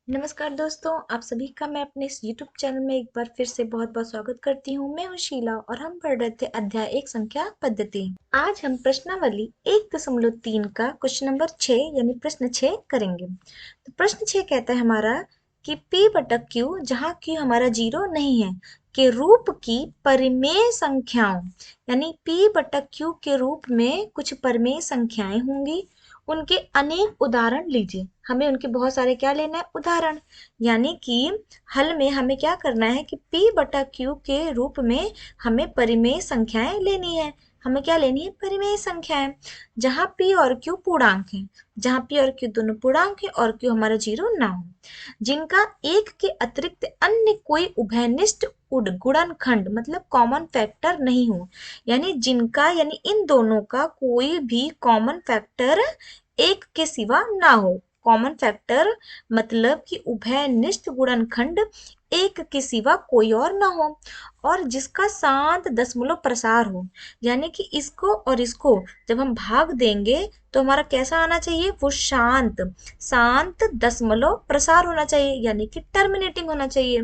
नमस्कार दोस्तों, आप सभी का मैं अपने इस YouTube चैनल में एक बार फिर से बहुत-बहुत स्वागत करती हूँ। मैं हूँ शीला और हम पढ़ रहे थे अध्याय 1 संख्या पद्धति। आज हम प्रश्नावली 1.3 का क्वेश्चन नंबर 6 यानी प्रश्न 6 करेंगे। तो प्रश्न 6 कहता है हमारा कि P बटा Q जहाँ Q हमारा 0 नहीं है के रूप की परिमेय संख्याओं यानी P बटा Q के रूप में कुछ परिमेय संख्याएं होंगी। उनके अनेक उदाहरण लीजिए। हमें उनके बहुत सारे क्या लेना है, उदाहरण। यानी कि हल में हमें क्या करना है कि P बटा Q के रूप में हमें परिमेय संख्याएं लेनी है। हमें क्या लेनी है, परिमेय संख्याएं। जहां P और Q पूर्णांक हैं, जहां P और Q दोनों पूर्णांक है और Q हमारा 0 ना हो, जिनका एक के अतिरिक्त अन्य कोई उभयनिष्ठ गुणनखंड मतलब कॉमन फैक्टर नहीं हो। यानी जिनका यानी इन दोनों का कोई भी कॉमन फैक्टर एक के सिवा ना हो। कॉमन फैक्टर मतलब कि उभयनिष्ठ गुणनखंड एक के सिवा कोई और ना हो, और जिसका शांत दशमलव प्रसार हो। यानी कि इसको और इसको जब हम भाग देंगे तो हमारा कैसा आना चाहिए, वो शांत शांत दशमलव प्रसार होना चाहिए, यानी कि टर्मिनेटिंग होना चाहिए।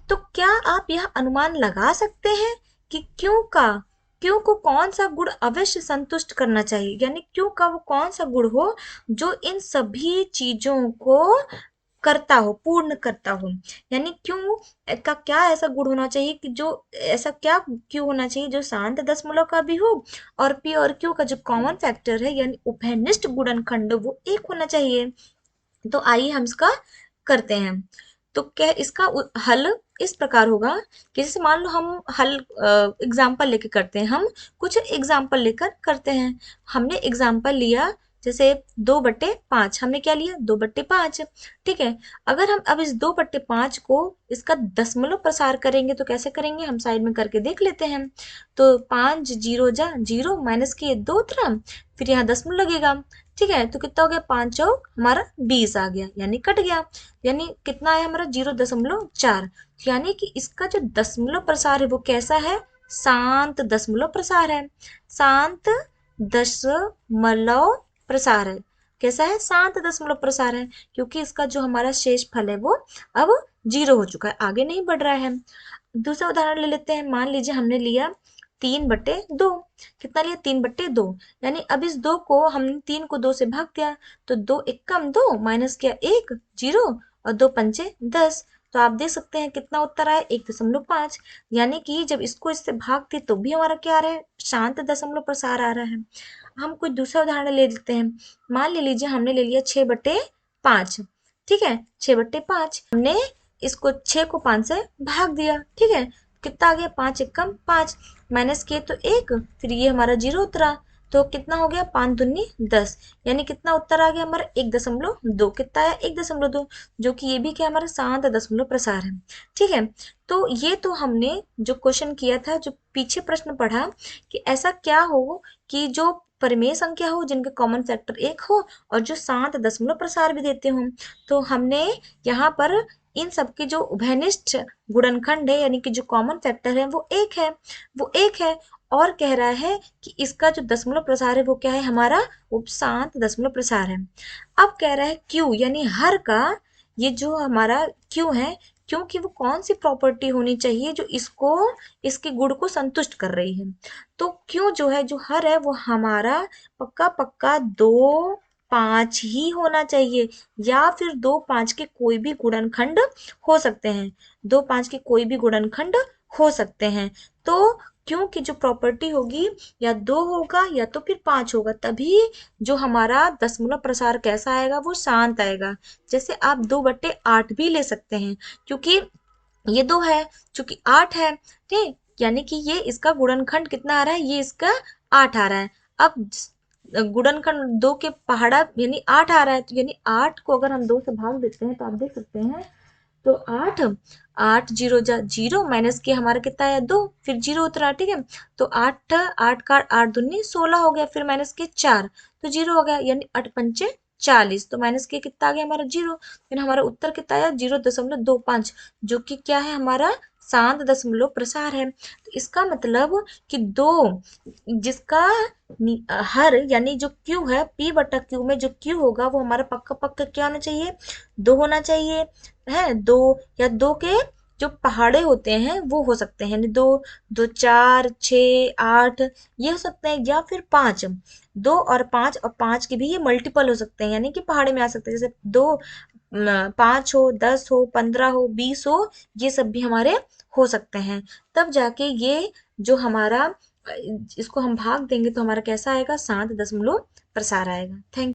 तो क्या आप यह अनुमान लगा सकते हैं कि क्यों को कौन सा गुण अवश्य संतुष्ट करना चाहिए, यानी क्यों का वो कौन सा गुण हो जो इन सभी चीजों को करता हो, पूर्ण करता हो। यानी क्यों का क्या ऐसा गुण होना चाहिए कि जो ऐसा क्या क्यों होना चाहिए जो शांत दशमलव का भी हो, और पी और क्यू का जो कॉमन फैक्टर है यानी उभयनिष्ठ गुणनखंड वो एक होना चाहिए। तो आइए हम इसका करते हैं। तो क्या इसका हल इस प्रकार होगा कि जैसे मान लो हम हल एग्जाम्पल लेके करते हैं, हम कुछ एग्जाम्पल लेकर करते हैं। हमने एग्जाम्पल लिया जैसे 2/5, हमने क्या लिया 2/5। ठीक है, अगर हम अब इस 2/5 को इसका दशमलव प्रसार करेंगे तो कैसे करेंगे, हम साइड में करके देख लेते हैं। तो 5 जीरो जा जीरो माइनस किए 2 तरह, फिर यहाँ दशमलव लगेगा। ठीक है, तो कितना हो गया, 5 चौक हमारा 20 आ गया, यानी कट गया। यानी कितना आया हमारा 0.4। यानी कि इसका जो दशमलव प्रसार है वो कैसा है, शांत दशमलव प्रसार है। शांत दशमलव प्रसार है, कैसा है, शांत दशमलव प्रसार है, क्योंकि इसका जो हमारा शेष फल है वो अब 0 हो चुका है, आगे नहीं बढ़ रहा है। दूसरा उदाहरण ले लेते हैं। मान लीजिए हमने लिया 3/2। कितना लिया, 3/2। यानी अब इस 2 को हमने 3 को 2 से भाग दिया, तो 2 एकम 2 माइनस किया 1 0 और 2 पंचे 10। तो आप देख सकते हैं कितना उत्तर आया, 1.5। यानी कि जब इसको इससे भागते तो भी हमारा क्या आ रहा है, शांत दशमलव प्रसार आ रहा है। हम कोई दूसरा उदाहरण ले लेते हैं। मान ले लीजिए हमने ले लिया 6/5। ठीक है, 6/5 हमने इसको 6 को 5 से भाग दिया। ठीक है, कितना आ गया, 5 एकम 5 माइनस किए तो 1, फिर ये हमारा 0 उतरा, तो कितना हो गया, 5 दूनी 10। यानी कितना उत्तर आ गया हमारा, 1.2। कितना आया, 1.2, जो कि ये भी क्या हमारा शांत दशमलव प्रसार है। ठीक है, तो ये तो हमने जो क्वेश्चन किया था, जो पीछे प्रश्न पढ़ा कि ऐसा क्या हो कि जो परिमेय संख्या हो जिनके कॉमन फैक्टर 1 हो और जो शांत दशमलव प्रसार भी देते हो। तो हमने यहाँ पर इन सबके जो उभयनिष्ठ गुणनखंड है यानी कि जो कॉमन फैक्टर है वो एक है, वो एक है। और कह रहा है कि इसका जो दशमलव प्रसार है वो क्या है हमारा, वो शांत दशमलव प्रसार है। अब कह रहा है क्यू यानी हर का, ये जो हमारा क्यू है, क्योंकि वो कौन सी प्रॉपर्टी होनी चाहिए जो इसको इसके गुण को संतुष्ट कर रही है। तो क्यों जो है, जो हर है वो हमारा पक्का पक्का 2 5 ही होना चाहिए, या फिर 2 5 के कोई भी गुणनखंड हो सकते हैं, 2 5 के कोई भी गुणनखंड हो सकते हैं। तो क्योंकि जो प्रॉपर्टी होगी या 2 होगा या तो फिर 5 होगा, तभी जो हमारा दशमलव प्रसार कैसा आएगा, वो शांत आएगा। जैसे आप 2/8 भी ले सकते हैं, क्योंकि ये 2 है, चूंकि 8 है। ठीक, यानी कि ये इसका गुणनखंड कितना आ रहा है, ये इसका 8 आ रहा है। अब गुणनखंड 2 के पहाड़ा यानी 8 आ रहा है, तो यानी 8 को अगर हम 2 से भाग देते हैं तो आप देख सकते हैं, तो 8 8 जीरो जा जीरो माइनस के हमारा कितना है 2, फिर 0 उतरा। ठीक है, तो 8 8 का 8 दूनी 16 हो गया, फिर माइनस के 4, तो 0 हो गया, यानी 8 पंचे 40, तो माइनस के कितना आ गया हमारा 0। फिर हमारा उत्तर कितना आया 0.25, जो कि क्या है हमारा शांत दशमलव प्रसार है। तो इसका मतलब कि दो जिसका हर यानी जो क्यू है p बटा क्यू में जो क्यू होगा वो हमारा पक्का पक्का क्या होना चाहिए, दो होना चाहिए है। दो या दो के जो पहाड़े होते हैं वो हो सकते हैं, यानी दो, दो चार छ आठ ये हो सकते हैं, या फिर पांच, दो और पांच, और पांच के भी ये मल्टीपल हो सकते हैं यानी कि पहाड़े में आ सकते हैं, जैसे दो पांच हो, 10 हो, 15 हो, 20 हो, ये सब भी हमारे हो सकते हैं। तब जाके ये जो हमारा इसको हम भाग देंगे तो हमारा कैसा आएगा, 7 दशमलव प्रसार आएगा। थैंक